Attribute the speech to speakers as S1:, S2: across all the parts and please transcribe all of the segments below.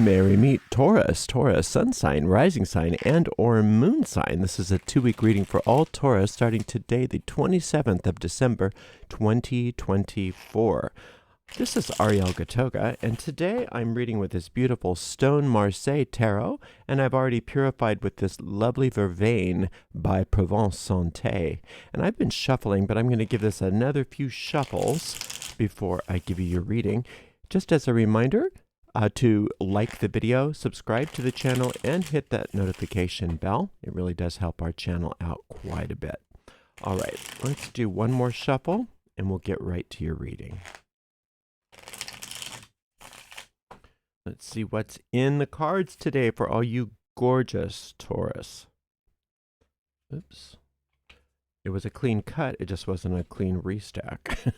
S1: May we meet Taurus, sun sign, rising sign, and or moon sign. This is a 2-week reading for all Taurus starting today, the 27th of December, 2024. This is Ariel, and today I'm reading with this beautiful Stone Marseille Tarot, and I've already purified with this lovely Vervain by Provence Santé. And I've been shuffling, but I'm going to give this another few shuffles before I give you your reading. Just as a reminder, to like the video, subscribe to the channel, and hit that notification bell. It really does help our channel out quite a bit. All right, let's do one more shuffle, and we'll get right to your reading. Let's see what's in the cards today for all you gorgeous Taurus. Oops. It was a clean cut. It just wasn't a clean restack.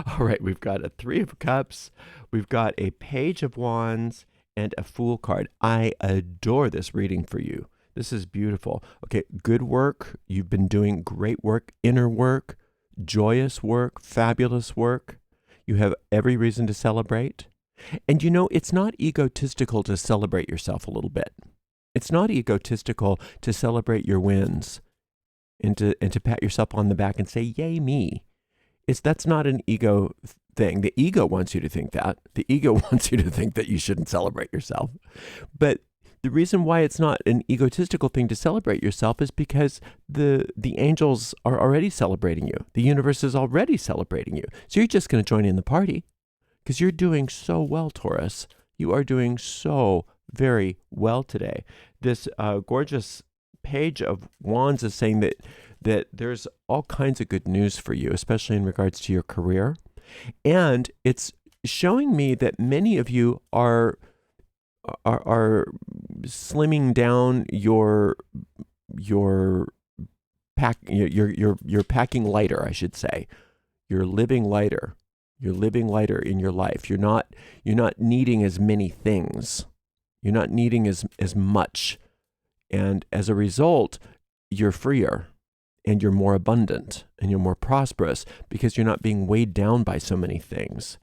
S1: All right, we've got a 3 of Cups. We've got a Page of Wands and a Fool card. I adore this reading for you. This is beautiful. Okay, good work. You've been doing great work, inner work, joyous work, fabulous work. You have every reason to celebrate. And you know, it's not egotistical to celebrate yourself a little bit. It's not egotistical to celebrate your wins and to pat yourself on the back and say, yay me. That's not an ego thing. The ego wants you to think that. The ego wants you to think that you shouldn't celebrate yourself. But the reason why it's not an egotistical thing to celebrate yourself is because the angels are already celebrating you. The universe is already celebrating you. So you're just going to join in the party because you're doing so well, Taurus. You are doing so very well today. This gorgeous Page of Wands is saying that there's all kinds of good news for you, especially in regards to your career. And it's showing me that many of you are slimming down your packing lighter, I should say. You're living lighter. You're living lighter in your life. You're not needing as many things. You're not needing as much. And as a result, you're freer and you're more abundant and you're more prosperous because you're not being weighed down by so many things.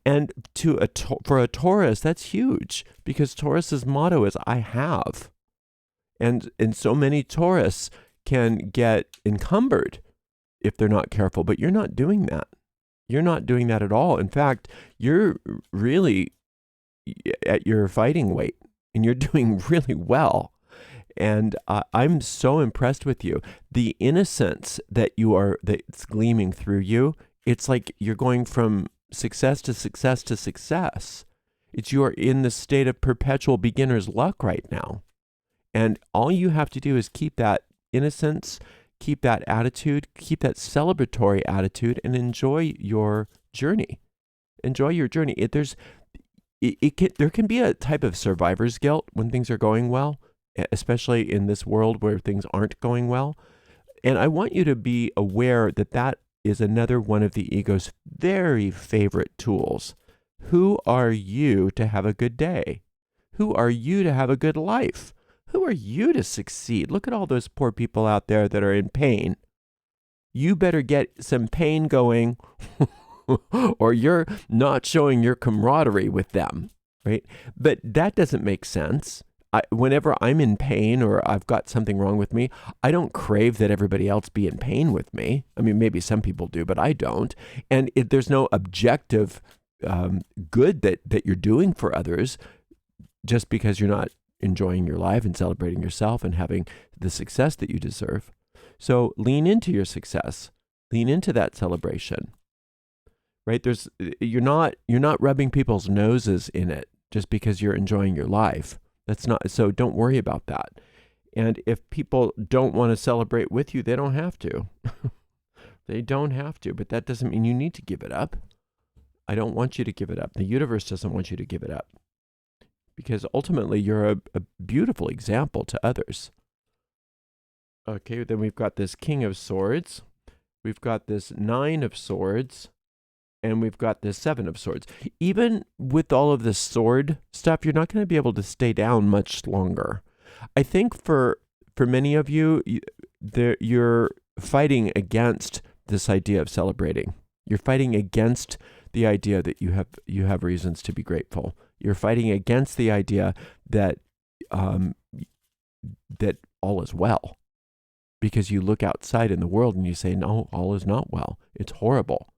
S1: And for a Taurus, that's huge because Taurus's motto is I have. And so many Taurus can get encumbered if they're not careful, but you're not doing that. You're not doing that at all. In fact, you're really at your fighting weight and you're doing really well. And I'm so impressed with you. The innocence that's gleaming through you, it's like you're going from success to success to success. You are in the state of perpetual beginner's luck right now. And all you have to do is keep that innocence, keep that attitude, keep that celebratory attitude, and enjoy your journey. Enjoy your journey. There can be a type of survivor's guilt when things are going well, especially in this world where things aren't going well. And I want you to be aware that that is another one of the ego's very favorite tools. Who are you to have a good day? Who are you to have a good life? Who are you to succeed? Look at all those poor people out there that are in pain. You better get some pain going or you're not showing your camaraderie with them, right? But that doesn't make sense. Whenever I'm in pain or I've got something wrong with me, I don't crave that everybody else be in pain with me. I mean, maybe some people do, but I don't. And there's no objective good that you're doing for others just because you're not enjoying your life and celebrating yourself and having the success that you deserve. So lean into your success. Lean into that celebration. Right? You're not rubbing people's noses in it just because you're enjoying your life. So don't worry about that. And if people don't want to celebrate with you, they don't have to. They don't have to, but that doesn't mean you need to give it up. I don't want you to give it up. The universe doesn't want you to give it up because ultimately you're a beautiful example to others. Okay, then we've got this King of Swords. We've got this 9 of Swords. And we've got this 7 of Swords. Even with all of this sword stuff, you're not going to be able to stay down much longer. I think for many of you, you're fighting against this idea of celebrating. You're fighting against the idea that you have reasons to be grateful. You're fighting against the idea that that all is well, because you look outside in the world and you say, no, all is not well. It's horrible.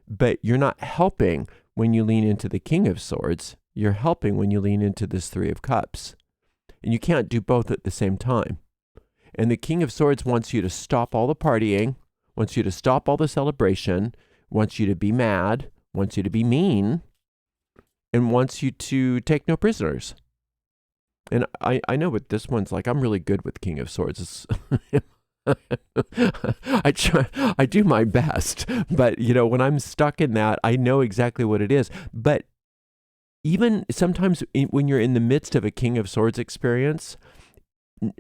S1: But you're not helping when you lean into the King of Swords. You're helping when you lean into this Three of Cups. And you can't do both at the same time. And the King of Swords wants you to stop all the partying, wants you to stop all the celebration, wants you to be mad, wants you to be mean, and wants you to take no prisoners. And I know what this one's like. I'm really good with King of Swords. I do my best, but when I'm stuck in that, I know exactly what it is. But even sometimes when you're in the midst of a King of Swords experience,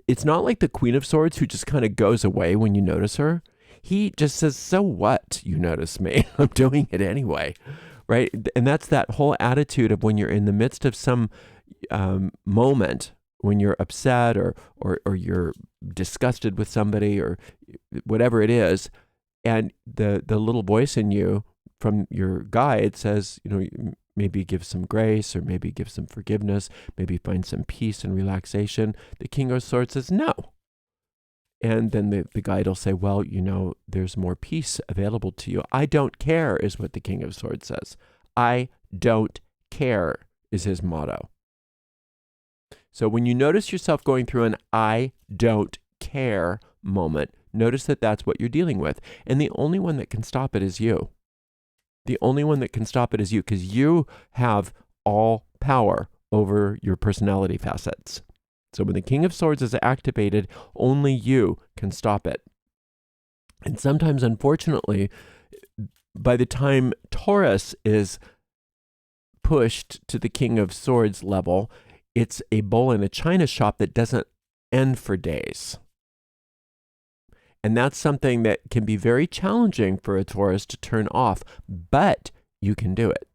S1: it's not like the Queen of Swords who just kind of goes away when you notice her. He just says, so what? You notice me. I'm doing it anyway. Right? And that's that whole attitude of when you're in the midst of some moment, when you're upset or you're disgusted with somebody or whatever it is, and the little voice in you from your guide says, maybe give some grace, or maybe give some forgiveness, maybe find some peace and relaxation. The King of Swords says no. And then the guide will say, well, there's more peace available to you. I don't care is what the King of Swords says. I don't care is his motto. So when you notice yourself going through an I don't care moment, notice that that's what you're dealing with. And the only one that can stop it is you. The only one that can stop it is you, because you have all power over your personality facets. So when the King of Swords is activated, only you can stop it. And sometimes, unfortunately, by the time Taurus is pushed to the King of Swords level, it's a bowl in a china shop that doesn't end for days. And that's something that can be very challenging for a Taurus to turn off, but you can do it.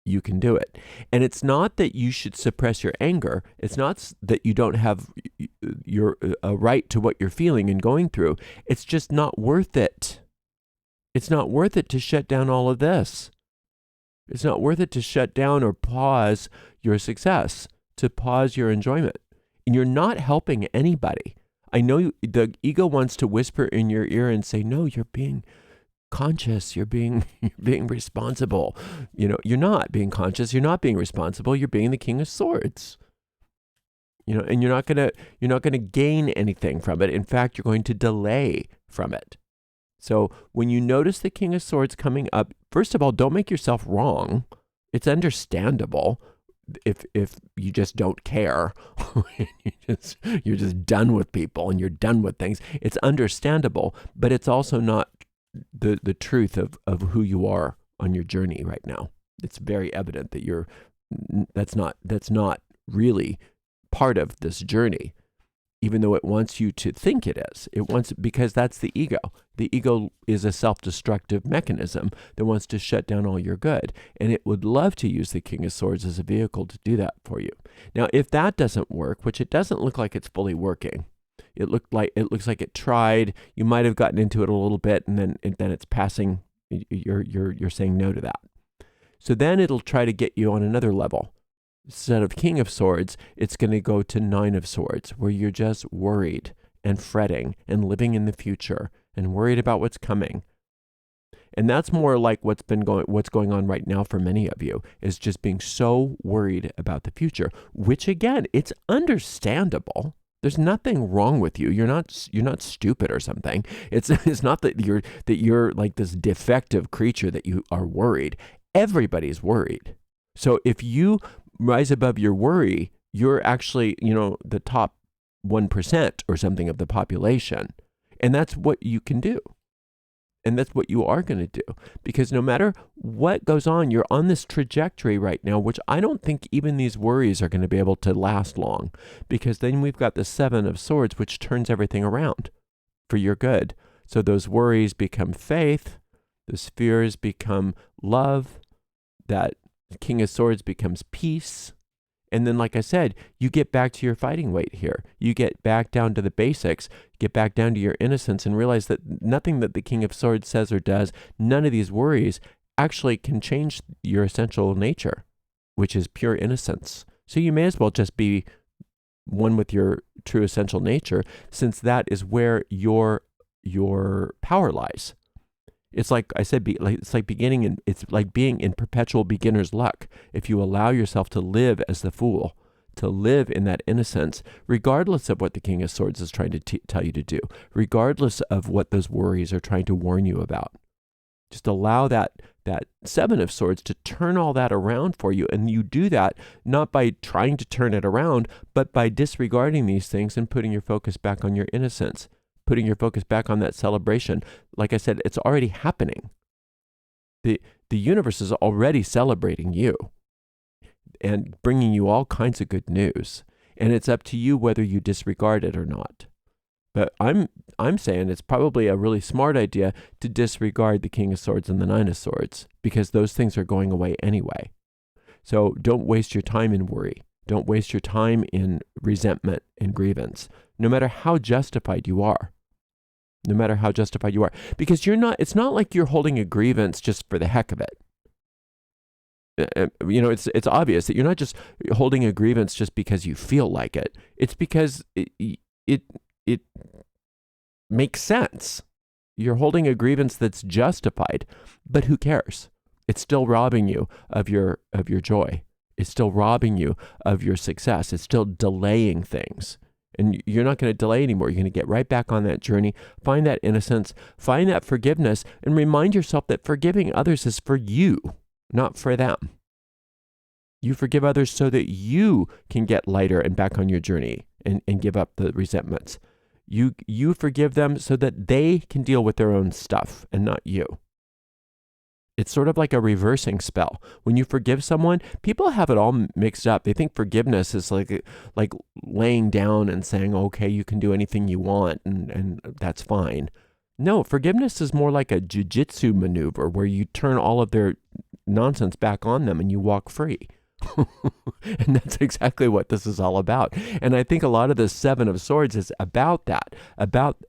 S1: You can do it. And it's not that you should suppress your anger. It's not that you don't have a right to what you're feeling and going through. It's just not worth it. It's not worth it to shut down all of this. It's not worth it to shut down or pause your success, to pause your enjoyment. And you're not helping anybody. I know the ego wants to whisper in your ear and say, no, you're being conscious. You're being responsible. You're not being conscious. You're not being responsible. You're being the King of Swords. And you're not gonna gain anything from it. In fact, you're going to delay from it. So when you notice the King of Swords coming up, first of all, don't make yourself wrong. It's understandable if you just don't care. you're just done with people and you're done with things. It's understandable, but it's also not the truth of who you are on your journey right now. It's very evident that that's not really part of this journey, even though it wants you to think it is. Because that's the ego. The ego is a self-destructive mechanism that wants to shut down all your good. And it would love to use the King of Swords as a vehicle to do that for you. Now, if that doesn't work, which it doesn't look like it's fully working, it looks like it tried. You might have gotten into it a little bit, and then it's passing. You're saying no to that. So then it'll try to get you on another level. Instead of King of Swords, it's going to go to Nine of Swords, where you're just worried and fretting and living in the future and worried about what's coming. And that's more like what's going on right now for many of you, is just being so worried about the future, which again, it's understandable. There's nothing wrong with you. You're not stupid or something. It's not that you're like this defective creature that you are worried. Everybody's worried. So if you rise above your worry, you're actually, the top 1% or something of the population. And that's what you can do. And that's what you are going to do. Because no matter what goes on, you're on this trajectory right now, which I don't think even these worries are going to be able to last long. Because then we've got the Seven of Swords, which turns everything around for your good. So those worries become faith. Those fears become love. That King of Swords becomes peace. And then, like I said, you get back to your fighting weight here. You get back down to the basics, get back down to your innocence, and realize that nothing that the King of Swords says or does, none of these worries actually can change your essential nature. which is pure innocence. So you may as well just be one with your true essential nature, since that is where your power lies. It's like I said, it's like it's like being in perpetual beginner's luck. If you allow yourself to live as the Fool, to live in that innocence, regardless of what the King of Swords is trying to tell you to do, regardless of what those worries are trying to warn you about. Just allow that Seven of Swords to turn all that around for you. And you do that not by trying to turn it around, but by disregarding these things and putting your focus back on your innocence, putting your focus back on that celebration. Like I said, it's already happening. The universe is already celebrating you and bringing you all kinds of good news. And it's up to you whether you disregard it or not. But I'm saying it's probably a really smart idea to disregard the King of Swords and the Nine of Swords, because those things are going away anyway. So don't waste your time in worry. Don't waste your time in resentment and grievance, no matter how justified you are. No matter how justified you are. Because it's not like you're holding a grievance just for the heck of it. It's obvious that you're not just holding a grievance just because you feel like it. It's because it makes sense. You're holding a grievance that's justified, but who cares? It's still robbing you of your joy. It's still robbing you of your success. It's still delaying things. And you're not going to delay anymore. You're going to get right back on that journey, find that innocence, find that forgiveness, and remind yourself that forgiving others is for you, not for them. You forgive others so that you can get lighter and back on your journey and give up the resentments. You forgive them so that they can deal with their own stuff and not you. It's sort of like a reversing spell. When you forgive someone, people have it all mixed up. They think forgiveness is like laying down and saying, okay, you can do anything you want and that's fine. No, forgiveness is more like a jiu-jitsu maneuver where you turn all of their nonsense back on them and you walk free. And that's exactly what this is all about. And I think a lot of the Seven of Swords is about that, about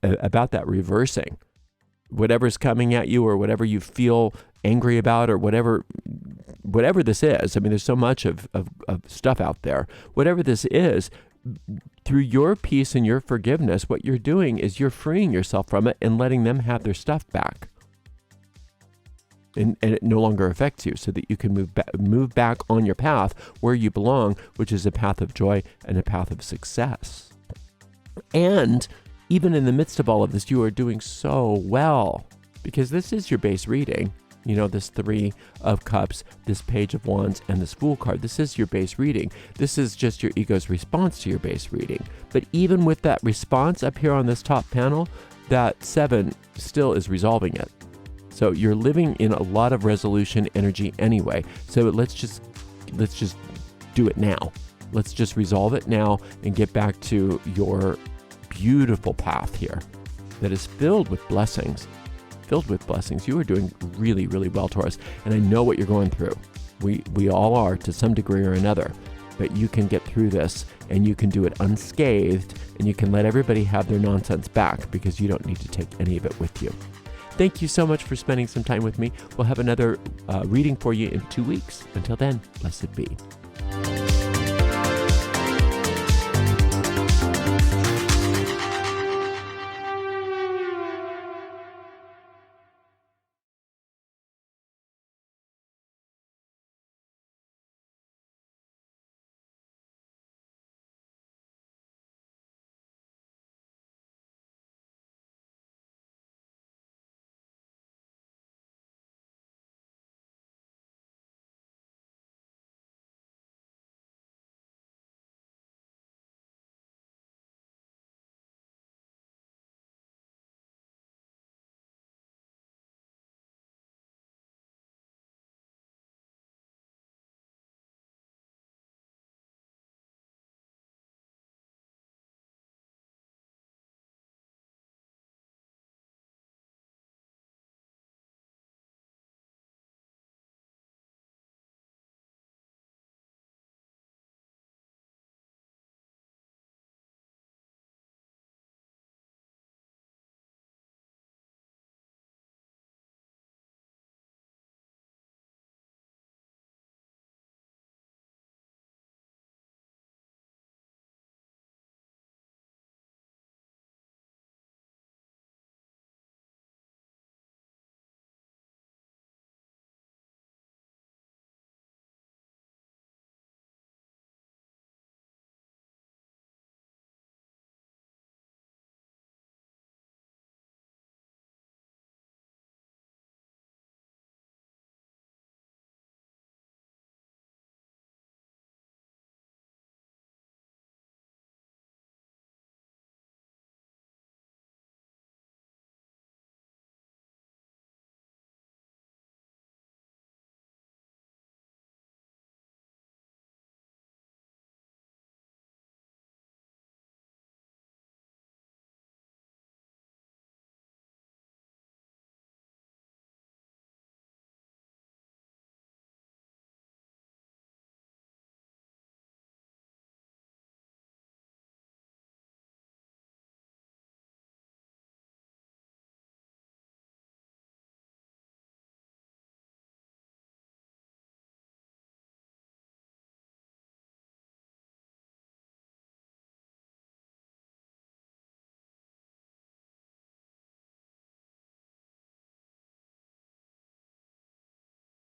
S1: that reversing. Whatever's coming at you or whatever you feel angry about or whatever this is. I mean, there's so much of stuff out there. Whatever this is, through your peace and your forgiveness, what you're doing is you're freeing yourself from it and letting them have their stuff back. And it no longer affects you, so that you can move back on your path where you belong, which is a path of joy and a path of success. And even in the midst of all of this, you are doing so well, because this is your base reading. This Three of Cups, this Page of Wands, and this Fool card. This is your base reading. This is just your ego's response to your base reading. But even with that response up here on this top panel, that Seven still is resolving it. So you're living in a lot of resolution energy anyway. So let's just do it now. Let's just resolve it now and get back to your beautiful path here that is filled with blessings. You are doing really, really well, Taurus. And I know what you're going through. We all are to some degree or another. But you can get through this and you can do it unscathed and you can let everybody have their nonsense back, because you don't need to take any of it with you. Thank you so much for spending some time with me. We'll have another reading for you in 2 weeks. Until then, blessed be.